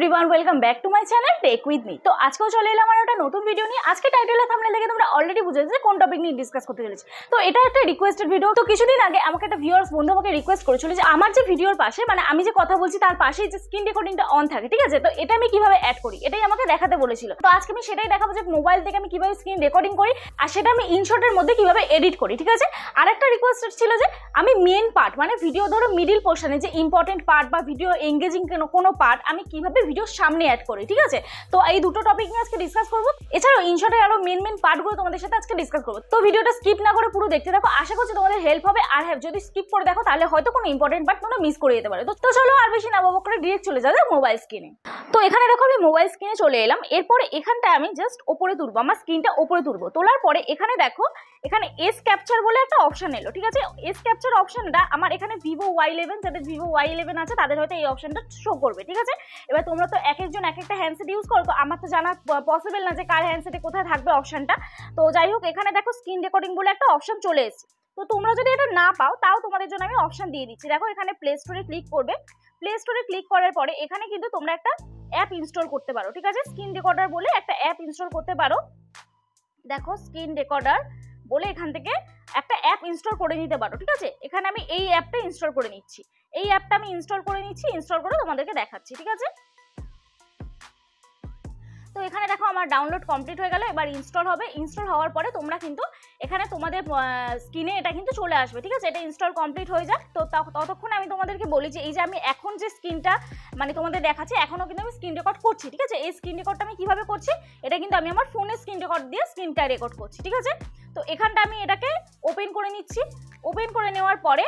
Everyone, welcome back to my channel tech with me. তো আজকেও চলে এলাম আমার একটা নতুন ভিডিও নিয়ে। আজকে টাইটেল আর থাম্বনেল দেখে তোমরা অলরেডি বুঝেছো যে কোন টপিক নিয়ে ডিসকাস করতে চলেছি। তো এটা একটা রিকোয়েস্টেড ভিডিও। তো কিছুদিন আগে আমাকে একটা ভিউয়ার্স বন্ধু আমাকে রিকোয়েস্ট করেছিল যে আমার যে ভিডিওর পাশে মানে আমি যে কথা বলছি তার পাশেই যে স্ক্রিন রেকর্ডিংটা অন থাকে, ঠিক আছে, তো এটা আমি কিভাবে অ্যাড করি এটাই আমাকে দেখাতে বলেছিল। তো আজকে আমি সেটাই দেখাবো যে মোবাইল থেকে আমি কিভাবে স্ক্রিন রেকর্ডিং করি আর সেটা আমি ইনশটের মধ্যে কিভাবে এডিট করি, ঠিক আছে। আর একটা রিকোয়েস্টেড ছিল যে আমি মেন পার্ট মানে ভিডিও ধরো মিডিল পোর্শনে যে ইম্পর্টেন্ট পার্ট বা ভিডিও এঙ্গেজিং কোনো পার্ট আমি কিভাবে ভিডিওর সামনে অ্যাড করি, ঠিক আছে। তো এই দুটো টপিক নিয়ে আজকে ডিসকাস করবো। এছাড়াও ইনশটের আরো মেন পার্টগুলো তোমাদের সাথে আজকে ডিসকাস করবো। তো ভিডিওটা স্কিপ না করে পুরো দেখতে থাকো, আশা করছি তোমাদের হেল্প হবে। আর হ্যাঁ, যদি স্কিপ করে দেখো তাহলে হয়তো কোনো ইম্পর্টেন্ট পার্ট তোমরা মিস করে যেতে পারো। তো চলো আর বেশি না বকবক করে ডিরেক্ট চলে যাবে মোবাইল স্ক্রিনে। তো এখানে দেখো আমি মোবাইল স্ক্রিনে চলে এলাম। এরপরে এখানটা আমি জাস্ট ওপরে তুলবো, আমার স্ক্রিনটা ওপরে তুলবো। তোলার পরে এখানে দেখো এখানে এস ক্যাপচার বলে একটা অপশন এলো, ঠিক আছে। এস ক্যাপচার অপশনটা আমার এখানে ভিভো Y11, যাদের ভিভো Y11 আছে তাদের হয়তো এই অপশনটা শো করবে, ঠিক আছে। এবার তোমরা তো এক একজন এক একটা হ্যান্ডসেট ইউজ করো, তো আমার তো জানা পসিবল না যে কার হ্যান্ডসেটে কোথায় থাকবে অপশনটা। তো যাই হোক, এখানে দেখো স্ক্রিন রেকর্ডিং বলে একটা অপশন চলে এসেছে। তো তোমরা যদি এটা না পাও তাও তোমাদের জন্য আমি অপশন দিয়ে দিচ্ছি। দেখো এখানে প্লে স্টোরে ক্লিক করবে। প্লে স্টোরে ক্লিক করার পরে এখানে কিন্তু তোমরা একটা অ্যাপ ইনস্টল করতে পারো, ঠিক আছে। স্ক্রিন রেকর্ডার বলে একটা অ্যাপ ইনস্টল করতে পারো। দেখো স্ক্রিন রেকর্ডার বলে এখান থেকে একটা অ্যাপ ইনস্টল করে নিতে পারো, ঠিক আছে। এখানে আমি এই অ্যাপটা ইনস্টল করে নিচ্ছি। এই অ্যাপটা আমি ইনস্টল করে নিচ্ছি, ইনস্টল করে তোমাদেরকে দেখাচ্ছি, ঠিক আছে। তো এখানে দেখো আমার ডাউনলোড কমপ্লিট হয়ে গেল। এবার ইনস্টল হবে। ইনস্টল হওয়ার পরে তোমরা কিন্তু এখানে তোমাদের স্ক্রিনে এটা কিন্তু চলে আসবে, ঠিক আছে। এটা ইনস্টল কমপ্লিট হয়ে যাক। তো ততক্ষণে আমি তোমাদেরকে বলি যে এই যে আমি এখন যে স্ক্রিনটা মানে তোমাদের দেখাচ্ছি, এখনও কিন্তু আমি স্ক্রিন রেকর্ড করছি, ঠিক আছে। এই স্ক্রিন রেকর্ডটা আমি কিভাবে করছি, এটা কিন্তু আমি আমার ফোনে স্ক্রিন রেকর্ড দিয়ে স্ক্রিনটা রেকর্ড করছি, ঠিক আছে। তো এখানটা আমি এটাকে ওপেন করে নিচ্ছি। ওপেন করে নেওয়ার পরে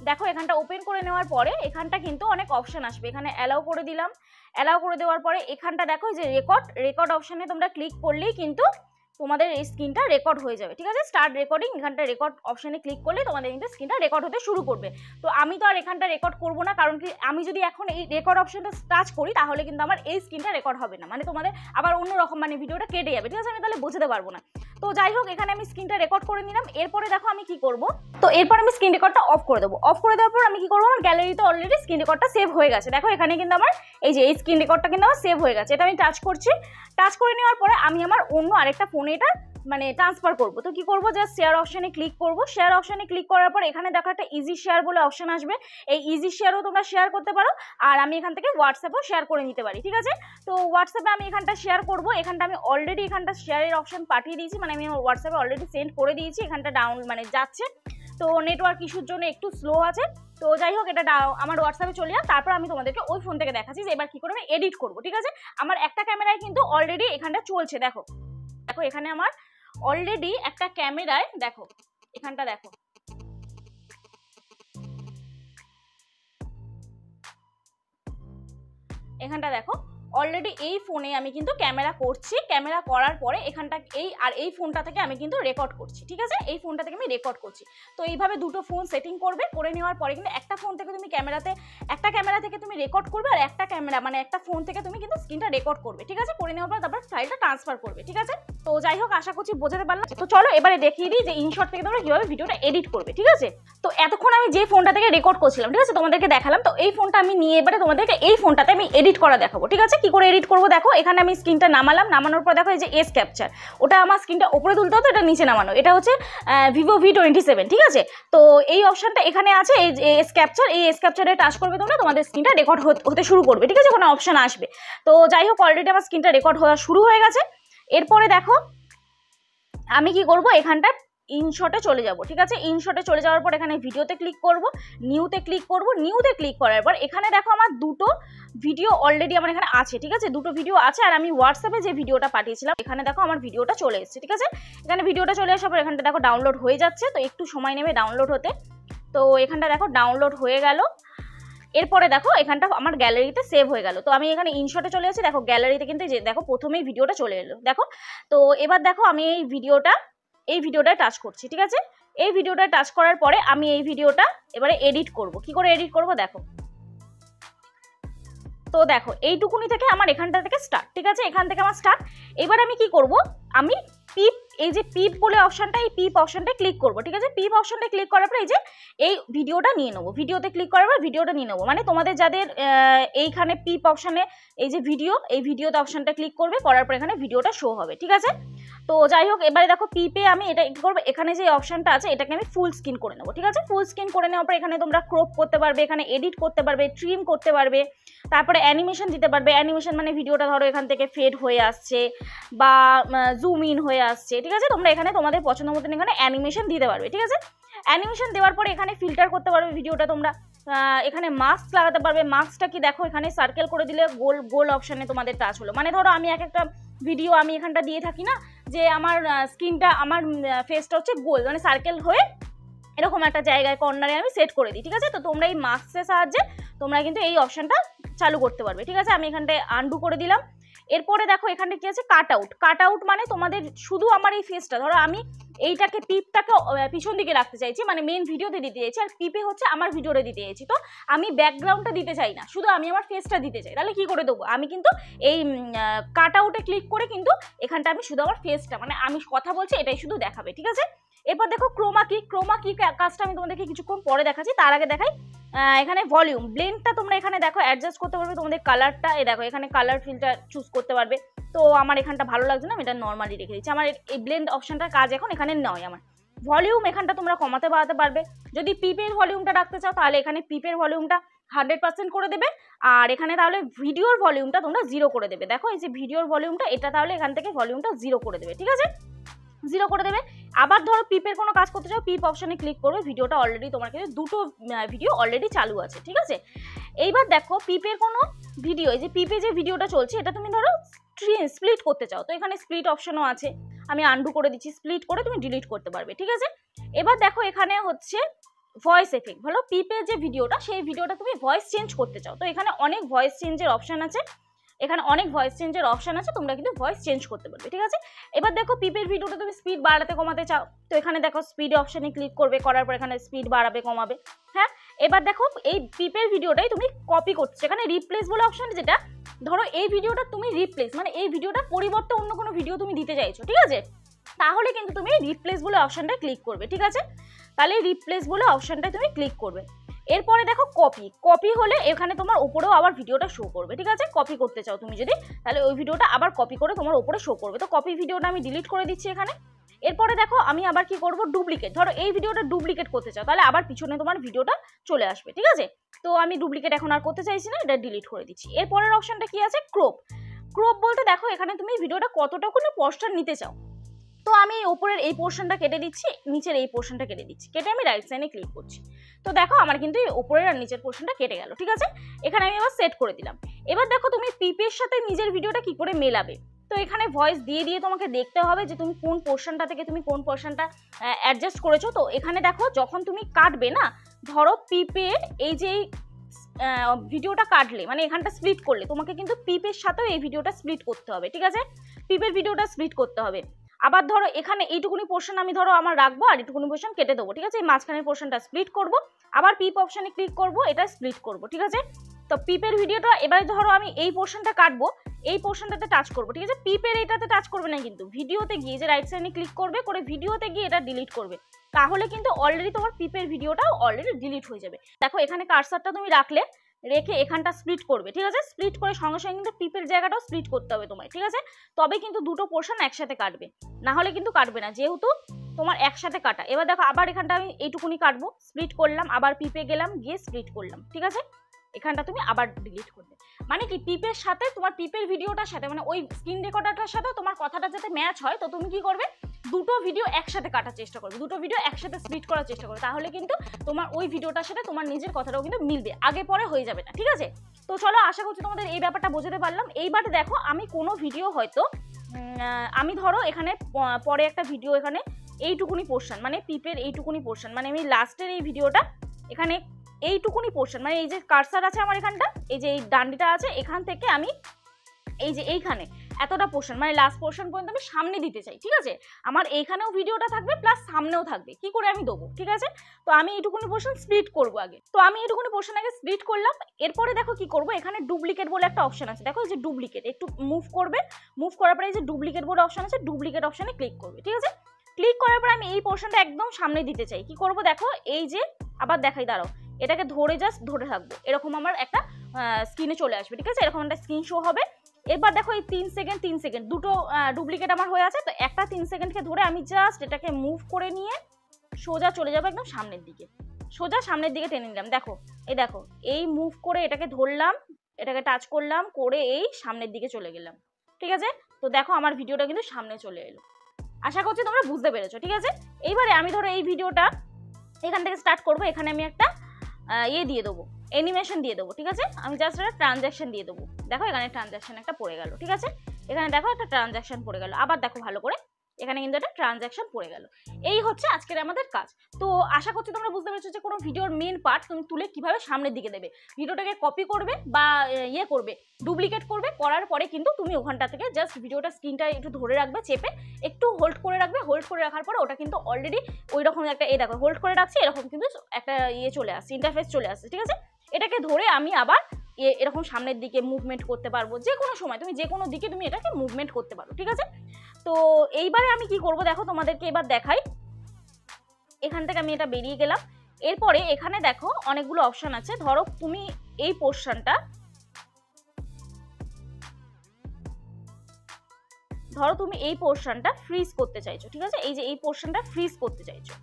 দেখো এখানটা ওপেন করে নেওয়ার পরে এখানটা কিন্তু অনেক অপশন আসবে। এখানে অ্যালাউ করে দিলাম। অ্যালাউ করে দেওয়ার পরে এখানটা দেখো যে রেকর্ড অপশনে তোমরা ক্লিক করলেই কিন্তু তোমাদের এই স্ক্রিনটা রেকর্ড হয়ে যাবে, ঠিক আছে। স্টার্ট রেকর্ডিং, এখানটা রেকর্ড অপশনে ক্লিক করলে তোমাদের কিন্তু স্ক্রিনটা রেকর্ড হতে শুরু করবে। তো আমি তো আর এখানটা রেকর্ড করবো না, কারণ কি আমি যদি এখন এই রেকর্ড অপশনটা টাচ করি তাহলে কিন্তু আমার এই স্ক্রিনটা রেকর্ড হবে না, মানে তোমাদের আবার অন্যরকম মানে ভিডিওটা কেটে যাবে, ঠিক আছে। আমি তাহলে বোঝাতে পারবো না। তো যাই হোক, এখানে আমি স্ক্রিনটা রেকর্ড করে নিলাম। এরপরে দেখো আমি কি করব, তো এরপর আমি স্ক্রিন রেকর্ডটা অফ করে দেবো। অফ করে দেওয়ার পর আমি কি করবো, আমার গ্যালারিতে অলরেডি স্ক্রিন রেকর্ডটা সেভ হয়ে গেছে। দেখো এখানে কিন্তু আমার এই যে এই স্ক্রিন রেকর্ডটা কিন্তু আমার সেভ হয়ে গেছে। এটা আমি টাচ করছি। টাচ করে নেওয়ার পরে আমি আমার অন্য আরেকটা ফোনে এটা মানে ট্রান্সফার করবো। তো কি করবো, জাস্ট শেয়ার অপশনে ক্লিক করবো। শেয়ার অপশনে ক্লিক করার পর এখানে দেখো একটা ইজি শেয়ার বলে অপশন আসবে। এই ইজি শেয়ারও তোমরা শেয়ার করতে পারো, আর আমি এখান থেকে হোয়াটসঅ্যাপও শেয়ার করে নিতে পারি, ঠিক আছে। তো হোয়াটসঅ্যাপে আমি এখানটা শেয়ার করবো। এখানটা আমি অলরেডি এখানটা শেয়ারের অপশন পাঠিয়ে দিয়েছি, মানে আমি হোয়াটসঅ্যাপে অলরেডি সেন্ড করে দিয়েছি। এখানটা ডাউন মানে যাচ্ছে, তো নেটওয়ার্ক ইস্যুর জন্য একটু স্লো আছে। তো যাই হোক, এটা আমার হোয়াটসঅ্যাপে চলে যাক। তারপর আমি তোমাদেরকে ওই ফোন থেকে দেখাচ্ছি যে এবার কি করে আমি এডিট করবো, ঠিক আছে। আমার একটা ক্যামেরায় কিন্তু অলরেডি এখানটা চলছে। দেখো দেখো এখানে আমার অলরেডি একটা ক্যামেরায় দেখো এখানটা দেখো এখানটা দেখো অলরেডি এই ফোনে আমি কিন্তু ক্যামেরা করছি। ক্যামেরা করার পরে এখানটা এই ফোনটা থেকে আমি কিন্তু রেকর্ড করছি, ঠিক আছে। এই ফোনটা থেকে আমি রেকর্ড করছি। তো এইভাবে দুটো ফোন সেটিং করবে। করে নেওয়ার পরে কিন্তু একটা ফোন থেকে তুমি একটা ক্যামেরা থেকে তুমি রেকর্ড করবে, আর একটা ক্যামেরা মানে একটা ফোন থেকে তুমি কিন্তু স্ক্রিনটা রেকর্ড করবে, ঠিক আছে। করে নেওয়ার পর তারপর ফাইলটা ট্রান্সফার করবে, ঠিক আছে। তো যাই হোক, আশা করছি বোঝাতে পারলাম। তো চলো এবারে দেখিয়ে দিই যে ইনশট থেকে তোমরা কিভাবে ভিডিওটা এডিট করবে, ঠিক আছে। তো এতক্ষণ আমি যে ফোনটা থেকে রেকর্ড করছিলাম, ঠিক আছে, তোমাদেরকে দেখালাম। তো এই ফোনটা আমি নিয়ে এবারে তোমাদেরকে এই ফোনটাতে আমি এডিট করা দেখাবো, ঠিক আছে। কি করে এডিট করবো দেখো, এখানে আমি স্ক্রিনটা নামালাম। নামানোর পর দেখো এই যে এস ক্যাপচার, ওটা আমার স্ক্রিনটা উপরে তুলতে হতো, এটা নিচে নামানো। এটা হচ্ছে ভিভো V27, ঠিক আছে। তো এই অপশনটা এখানে আছে, এই এস ক্যাপচার। এই এস ক্যাপচারে টাচ করবে তোমরা, তোমাদের স্ক্রিনটা রেকর্ড হতে শুরু করবে, ঠিক আছে। কোনো অপশন আসবে। তো যাই হোক, অলরেডি আমার স্ক্রিনটা রেকর্ড হওয়া শুরু হয়ে গেছে। এরপরে দেখো আমি কি করব, এখানটা ইনশটে চলে যাব, ঠিক আছে। ইনশটে চলে যাওয়ার পর এখানে ভিডিওতে ক্লিক করব, নিউতে ক্লিক করব। নিউতে ক্লিক করার পর এখানে দেখো আমার দুটো ভিডিও অলরেডি আমার এখানে আছে, ঠিক আছে। দুটো ভিডিও আছে, আর আমি হোয়াটসঅ্যাপে যে ভিডিওটা পাঠিয়েছিলাম এখানে দেখো আমার ভিডিওটা চলে এসেছে, ঠিক আছে। এখানে ভিডিওটা চলে আসার পর এখানটা দেখো ডাউনলোড হয়ে যাচ্ছে। তো একটু সময় নেবে ডাউনলোড হতে। তো এখানটা দেখো ডাউনলোড হয়ে গেল। এরপরে দেখো এখানটা আমার গ্যালারিতে সেভ হয়ে গেল। তো আমি এখানে ইনশটে চলে আসছি। দেখো গ্যালারিতে কিন্তু দেখো প্রথমেই ভিডিওটা চলে এলো, দেখো। তো এবার দেখো আমি এই ভিডিওটা টাচ করছি, ঠিক আছে। এই ভিডিওটা টাচ করার পরে আমি এই ভিডিওটা এবারে এডিট করব। কি করে এডিট করব দেখো। তো দেখো এইটুকুনি থেকে আমার এখানটা থেকে স্টার্ট, ঠিক আছে, এখান থেকে আমার স্টার্ট। এবার আমি কি করব, আমি পিপ, এই যে পিপ বলে অপশনটা, এই পিপ অপশনটা ক্লিক করব, ঠিক আছে। পিপ অপশনটা ক্লিক করার পর এই যে এই ভিডিওটা নিয়ে নেবো, ভিডিওতে ক্লিক করার পর ভিডিওটা নিয়ে নেবো। মানে তোমাদের যাদের এইখানে পিপ অপশনে এই যে ভিডিও, এই ভিডিওতে অপশনটা ক্লিক করবে, করার পর এখানে ভিডিওটা শো হবে, ঠিক আছে। তো যাই হোক, এবারে দেখো পিপে আমি এটা কি করবো, এখানে যে অপশনটা আছে এটাকে আমি ফুল স্ক্রিন করে নেবো, ঠিক আছে। ফুল স্ক্রিন করে নেওয়ার পর এখানে তোমরা ক্রপ করতে পারবে, এখানে এডিট করতে পারবে, ট্রিম করতে পারবে, তারপরে অ্যানিমেশন দিতে পারবে। অ্যানিমেশন মানে ভিডিওটা ধরো এখান থেকে ফেড হয়ে আসছে বা জুম ইন হয়ে আসছে, ঠিক আছে। তোমরা এখানে তোমাদের পছন্দ মতন এখানে অ্যানিমেশন দিতে পারবে, ঠিক আছে। অ্যানিমেশন দেওয়ার পরে এখানে ফিল্টার করতে পারবে ভিডিওটা তোমরা, এখানে মাস্ক লাগাতে পারবে। মাস্কটা কি দেখো, এখানে সার্কেল করে দিলে গোল গোল অপশানে তোমাদের টাচ হলো। মানে ধরো আমি একটা ভিডিও আমি এখানটা দিয়ে থাকি না, যে আমার স্ক্রিনটা, আমার ফেসটা হচ্ছে গোল, মানে সার্কেল হয়ে এরকম একটা জায়গায় কর্নারে আমি সেট করে দিই, ঠিক আছে। তো তোমরা এই মাস্কের সাহায্যে তোমরা কিন্তু এই অপশানটা চালু করতে পারবে, ঠিক আছে। আমি এখানটায় আনডু করে দিলাম। এরপরে দেখো এখানে কি আছে, কাট আউট। কাট আউট মানে তোমাদের শুধু আমার এই ফেসটা, ধরো আমি এইটাকে পিপটাকে পিছন দিকে রাখতে চাইছি, মানে মেন ভিডিওতে দিতে চাইছি, আর পিপে হচ্ছে আমার ভিডিওতে দিতে চাইছি। তো আমি ব্যাকগ্রাউন্ডটা দিতে চাই না, শুধু আমি আমার ফেসটা দিতে চাই। তাহলে কি করে দেবো, আমি কিন্তু এই কাট আউটে ক্লিক করে কিন্তু এখানটা আমি শুধু আমার ফেসটা, মানে আমি কথা বলছি এটাই শুধু দেখাবে, ঠিক আছে। এরপর দেখো ক্রোমা কি। ক্রোমা কি কাজটা আমি তোমাদেরকে কিছুক্ষণ পরে দেখাচ্ছি, তার আগে দেখাই এখানে ভলিউম ব্লেন্ডটা তোমরা এখানে দেখো অ্যাডজাস্ট করতে পারবে তোমাদের কালারটা। এই দেখো এখানে কালার ফিল্টার চুজ করতে পারবে। তো আমার এখানটা ভালো লাগছে না, আমি এটা নর্মালি রেখে দিচ্ছি। আমার এই ব্লেন্ড অপশনটার কাজ এখন এখানে নয়। আমার ভলিউম এখানটা তোমরা কমাতে বাড়াতে পারবে। যদি পিপের ভলিউমটা রাখতে চাও তাহলে এখানে পিপের ভলিউমটা 100% করে দেবে, আর এখানে তাহলে ভিডিওর ভলিউমটা তোমরা 0 করে দেবে। দেখো এই যে ভিডিওর ভলিউমটা, এটা তাহলে এখান থেকে ভলিউমটা 0 করে দেবে, ঠিক আছে, 0 করে দেবে। আবার ধরো পিপের কোনো কাজ করতে চাও, পিপ অপশনে ক্লিক করবে, ভিডিওটা অলরেডি তোমার কাছে দুটো ভিডিও অলরেডি চালু আছে, ঠিক আছে। এইবার দেখো পিপের কোনো ভিডিও, এই যে পিপে যে ভিডিওটা চলছে এটা তুমি ধরো স্প্লিট করতে চাও, তো এখানে স্প্লিট অপশনও আছে। আমি আনডু করে দিচ্ছি, স্প্লিট করে তুমি ডিলিট করতে পারবে, ঠিক আছে। এবার দেখো এখানে হচ্ছে ভয়েস এফেক্ট। ভালো, পিপের যে ভিডিওটা সেই ভিডিওটা তুমি ভয়েস চেঞ্জ করতে চাও, তো এখানে অনেক ভয়েস চেঞ্জের অপশন আছে, এখানে অনেক ভয়েস চেঞ্জের অপশন আছে, তোমরা কিন্তু ভয়েস চেঞ্জ করতে পারবে, ঠিক আছে। এবার দেখো পিপের ভিডিওটা তুমি স্পিড বাড়াতে কমাতে চাও, তো এখানে দেখো স্পিড অপশনে ক্লিক করবে, করার পর এখানে স্পিড বাড়াবে কমাবে, হ্যাঁ। এবার দেখো এই পিপের ভিডিওটাই তুমি কপি করছো, এখানে রিপ্লেস বলে অপশন, যেটা ধরো এই ভিডিওটা তুমি রিপ্লেস, মানে এই ভিডিওটা পরিবর্তে অন্য কোনো ভিডিও তুমি দিতে চাইছো, ঠিক আছে, তাহলে কিন্তু তুমি রিপ্লেস বলে অপশনটা ক্লিক করবে, ঠিক আছে। তাহলে রিপ্লেস বলে অপশনটা তুমি ক্লিক করবে। এরপরে দেখো কপি। কপি হলে এখানে তোমার উপরেও আবার ভিডিওটা শো করবে, ঠিক আছে। কপি করতে চাও তুমি যদি, তাহলে ওই ভিডিওটা আবার কপি করে তোমার উপরে শো করবে। তো কপি ভিডিওটা আমি ডিলিট করে দিচ্ছি এখানে। এরপরে দেখো আমি আবার কি করব, ডুপ্লিকেট। ধরো এই ভিডিওটা ডুপ্লিকেট করতে চাও, তাহলে আবার পিছনে তোমার ভিডিওটা চলে আসবে, ঠিক আছে। তো আমি ডুপ্লিকেট এখন আর করতে চাইছি না, এটা ডিলিট করে দিচ্ছি। এরপরের অপশনটা কি আছে, ক্রপ। ক্রপ বলতে দেখো এখানে তুমি ভিডিওটা কতটুকু পোর্শন নিতে চাও, তো আমি উপরের এই পোর্শনটা কেটে দিচ্ছি, নিচের এই পোর্শনটা কেটে দিচ্ছি, কেটে আমি রাইট সাইডে ক্লিক করছি। তো দেখো আমার কিন্তু উপরের আর নিচের পোর্শনটা কেটে গেল, ঠিক আছে। এখানে আমি আবার সেট করে দিলাম। এবার দেখো তুমি পিপের সাথে নিজের ভিডিওটা কি করে মেলাবে, তো এখানে ভয়েস দিয়ে দিয়ে তোমাকে দেখতে হবে যে তুমি কোন পোর্শনটা থেকে তুমি কোন পোর্শনটা অ্যাডজাস্ট করেছো। তো এখানে দেখো যখন তুমি কাটবে না, ধরো পিপের এই যে ভিডিওটা কাটলে, মানে এখানটা স্প্লিট করলে, তোমাকে কিন্তু পিপের সাথেও এই ভিডিওটা স্প্লিট করতে হবে, ঠিক আছে। পিপের ভিডিওটা স্প্লিট করতে হবে। আবার ধরো এখানে এইটুকুনি পোর্শন আমি ধরো আমার রাখবো, আর এইটুকুনি পোর্শন কেটে দেবো, ঠিক আছে। এই মাঝখানের পোর্শনটা স্প্লিট করবো, আবার পিপ অপশনে ক্লিক করবো, এটা স্প্লিট করবো, ঠিক আছে। তো পিপের ভিডিওটা এবারে ধরো আমি এই পোর্শনটা কাটবো, এই পোর্শনটাতে টাচ করবো, ঠিক আছে। পিপের এইটাতে টাচ করবে না, কিন্তু ভিডিওতে গিয়ে যে রাইট সাইডে ক্লিক করবে, করে ভিডিওতে গিয়ে এটা ডিলিট করবে, তাহলে কিন্তু অলরেডি তোমার পিপের ভিডিওটাও অলরেডি ডিলিট হয়ে যাবে। দেখো এখানে কার্সারটা তুমি রাখলে, রেখে এখানটা স্প্লিট করবে, ঠিক আছে। স্প্লিট করে সঙ্গে সঙ্গে কিন্তু পিপের জায়গাটাও স্প্লিট করতে হবে তোমায়, ঠিক আছে। তবে কিন্তু দুটো পোর্শন একসাথে কাটবে, না হলে কিন্তু কাটবে না, যেহেতু তোমার একসাথে কাটা। এবার দেখো আবার এখানটা আমি এইটুকুনি কাটবো, স্প্লিট করলাম, আবার পিপে গেলাম, গিয়ে স্প্লিট করলাম, ঠিক আছে। এখানটা তুমি আবার ডিলিট করবে, মানে কি পিপের সাথে তোমার পিপের ভিডিওটার সাথে, মানে ওই স্ক্রিন রেকর্ডারটার সাথে তোমার কথাটা যাতে ম্যাচ হয়, তো তুমি কি করবে, দুটো ভিডিও একসাথে কাটার চেষ্টা করবে, দুটো ভিডিও একসাথে স্প্লিট করার চেষ্টা করবে, তাহলে কিন্তু তোমার ওই ভিডিওটার সাথে তোমার নিজের কথাটাও কিন্তু মিলবে, আগে পরে হয়ে যাবে না, ঠিক আছে। তো চলো, আশা করছি তোমাদের এই ব্যাপারটা বোঝাতে পারলাম। এইবারে দেখো আমি কোনো ভিডিও হয়তো আমি ধরো এখানে পরে একটা ভিডিও, এখানে এইটুকুনি পোর্শন, মানে পিপের এইটুকুনি পোর্শন, মানে আমি লাস্টের এই ভিডিওটা এখানে এইটুকুনি পোর্শন, মানে এই যে কার্সার আছে আমার এখানটা, এই যে এই ডান্ডিটা আছে, এখান থেকে আমি এই যে এইখানে এতটা পোর্শন মানে লাস্ট পোর্শন পর্যন্ত আমি সামনে দিতে চাই, ঠিক আছে। আমার এইখানেও ভিডিওটা থাকবে প্লাস সামনেও থাকবে, কি করে আমি দেবো, ঠিক আছে। তো আমি এইটুকুনি পোর্শন স্প্লিট করবো আগে, তো আমি এইটুকুনি পোর্শন আগে স্প্লিট করলাম। এরপরে দেখো কি করবো, এখানে ডুপ্লিকেট বলে একটা অপশন আছে, দেখো এই যে ডুপ্লিকেট, একটু মুভ করবে, মুভ করার পরে এই যে ডুপ্লিকেট বলে অপশন আছে, ডুপ্লিকেট অপশনে ক্লিক করবে, ঠিক আছে। ক্লিক করার পরে আমি এই পোর্শনটা একদম সামনে দিতে চাই, কি করব দেখো, এই যে আবার দেখাই, দাঁড়াও, এটাকে ধরে জাস্ট ধরে থাকবো, এরকম আমার একটা স্ক্রিনে চলে আসবে, ঠিক আছে, এরকম একটা স্ক্রিন শো হবে। এবার দেখো এই 3 সেকেন্ড দুটো ডুপ্লিকেট আমার হয়ে আছে, তো একটা 3 সেকেন্ডকে ধরে আমি জাস্ট এটাকে মুভ করে নিয়ে সোজা চলে যাবো একদম সামনের দিকে, সোজা সামনের দিকে টেনে নিলাম। দেখো এই মুভ করে এটাকে ধরলাম, এটাকে টাচ করলাম, করে এই সামনের দিকে চলে গেলাম, ঠিক আছে। তো দেখো আমার ভিডিওটা কিন্তু সামনে চলে এলো, আশা করছি তোমরা বুঝতে পেরেছো, ঠিক আছে। এইবারে আমি ধরো এই ভিডিওটা এখান থেকে স্টার্ট করবো, এখানে আমি একটা দিয়ে দেবো, অ্যানিমেশন দিয়ে দেবো, ঠিক আছে। আমি জাস্ট একটা ট্রানজ্যাকশন দিয়ে দেবো, দেখো এখানে ট্রানজ্যাকশন একটা পড়ে গেল, ঠিক আছে, এখানে দেখো একটা ট্রানজ্যাকশন পড়ে গেল, আবার দেখো ভালো করে এখানে কিন্তু একটা ট্রানজ্যাকশন পড়ে গেল। এই হচ্ছে আজকের আমাদের কাজ। তো আশা করছি তোমরা বুঝতে পেরেছো যে কোনো ভিডিওর মেন পার্ট তুমি তুলে কিভাবে সামনের দিকে দেবে, ভিডিওটাকে কপি করবে বা করবে, ডুপ্লিকেট করবে, করার পরে কিন্তু তুমি ওখানটা থেকে জাস্ট ভিডিওটা স্ক্রিনটা একটু ধরে রাখবে, চেপে একটু হোল্ড করে রাখবে, হোল্ড করে রাখার পরে ওটা কিন্তু অলরেডি ওই রকম একটা দেখো হোল্ড করে রাখছি, এরকম কিন্তু একটা চলে আসছে, ইন্টারফেস চলে আসছে, ঠিক আছে। এটাকে ধরে আমি আবার এরকম সামনের দিকে মুভমেন্ট করতে পারবো, যে কোনো সময় তুমি যে কোনো দিকে তুমি এটাকে মুভমেন্ট করতে পারো, ঠিক আছে। তো এইবারে আমি কি করব দেখো তোমাদেরকে এবার দেখাই, এখান থেকে আমি এটা বেরিয়ে গেলাম। এরপরে এখানে দেখো অনেকগুলো অপশন আছে, ধরো তুমি এই পোর্শনটা ফ্রিজ করতে চাইছো, ঠিক আছে, এই যে এই পোর্শনটা ফ্রিজ করতে চাইছো।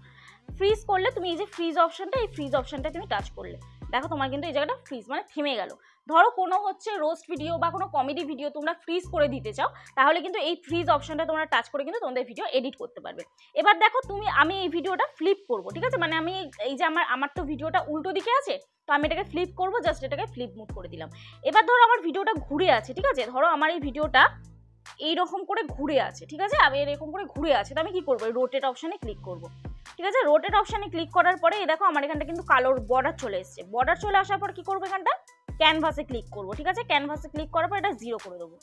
ফ্রিজ করলে তুমি এই যে ফ্রিজ অপশনটা তুমি টাচ করলে দেখো তোমার কিন্তু এই জায়গাটা ফ্রিজ মানে থেমে গেল। ধরো কোনো হচ্ছে রোস্ট ভিডিও বা কোনো কমেডি ভিডিও তোমরা ফ্রিজ করে দিতে চাও, তাহলে কিন্তু এই ফ্রিজ অপশনটা তোমরা টাচ করে কিন্তু তোমাদের ভিডিও এডিট করতে পারবে। এবার দেখো আমি এই ভিডিওটা ফ্লিপ করব, ঠিক আছে, মানে আমি এই যে আমার তো ভিডিওটা উল্টো দিকে আছে, তো আমি এটাকে ফ্লিপ করব, জাস্ট এটাকে ফ্লিপ মুভ করে দিলাম। এবার ধরো আমার ভিডিওটা ঘুরে আছে, ঠিক আছে, ধরো আমার এই ভিডিওটা এইরকম করে ঘুরে আছে, ঠিক আছে, আমি এরকম করে ঘুরে আছে, তো আমি কি করবো, রোটেট অপশনে ক্লিক করব, ঠিক আছে। রোটেট অপশনে ক্লিক করার পরে এই দেখো আমার এখানটা কিন্তু কালোর বর্ডার চলে এসেছে, বর্ডার চলে আসার পর কি করবো, এখানটা ক্যানভাসে ক্লিক করবো, ঠিক আছে, ক্যানভাসে ক্লিক করার পর এটা 0 করে দেবো,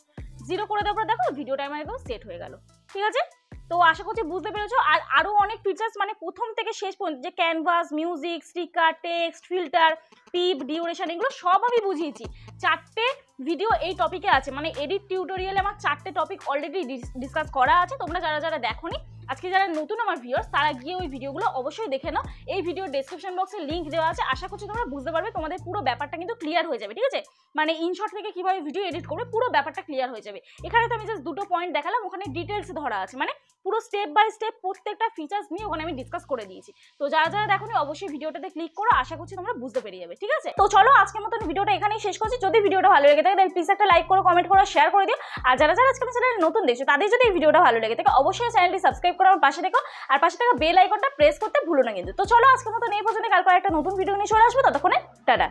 0 করে দেওয়ার পর দেখো ভিডিওটা আমার একদম সেট হয়ে গেল, ঠিক আছে। তো আশা করছি বুঝতে পেরেছো। আর আরো অনেক ফিচার্স মানে প্রথম থেকে শেষ পর্যন্ত যে canvas, music, sticker, text, filter, PIP, duration, এগুলো সব আমি বুঝিয়েছি। 4টে ভিডিও এই টপিকে আছে, মানে এডিট টিউটোরিয়ালে আমার 4টে টপিক অলরেডি ডিসকাস করা আছে। তোমরা যারা দেখোনি, আজকে যারা নতুন আমার ভিউয়ার্স, তারা গিয়ে ওই ভিডিওগুলো অবশ্যই দেখে নাও, এই ভিডিওর ডেসক্রিপশন বক্সে লিঙ্ক দেওয়া আছে। আশা করছি তোমরা বুঝতে পারবে, তোমাদের পুরো ব্যাপারটা কিন্তু ক্লিয়ার হয়ে যাবে, ঠিক আছে, মানে ইনশট থেকে কিভাবে ভিডিও এডিট করবে পুরো ব্যাপারটা ক্লিয়ার হয়ে যাবে। এখানে তো আমি জাস্ট দুটো পয়েন্ট দেখালাম, ওখানে ডিটেলস ধরা আছে, মানে পুরো স্টেপ বাই স্টেপ প্রত্যেকটা ফিচার্স নিয়ে ওখানে আমি ডিসকাস করে দিয়েছি। তো যারা দেখোনি অবশ্যই ভিডিওটাতে ক্লিক করো, আশা করছি তোমরা বুঝতে পেরে যাবে, ঠিক আছে। তো চলো আজকের মতন ভিডিওটা এখানেই শেষ করছি। যদি ভিডিওটা ভালো লেগে থাকে তাহলে প্লিজ একটা লাইক করো, কমেন্ট করো, শেয়ার করে দিও। আর যারা আজকে চ্যানেলে নতুন দেখছো, তাদের যদি এই ভিডিওটা ভালো লেগে থাকে অবশ্যই চ্যানেলটি সাবস্ক্রাইব করে আমার পাশে দেখো, আর পাশে থাকা বেল আইকনটা প্রেস করতে ভুলো না কিন্তু। তো চলো আজকের মতন এই পর্যন্ত, কালকে একটা নতুন ভিডিও নিয়ে চলে আসবো, ততক্ষণে টাটা।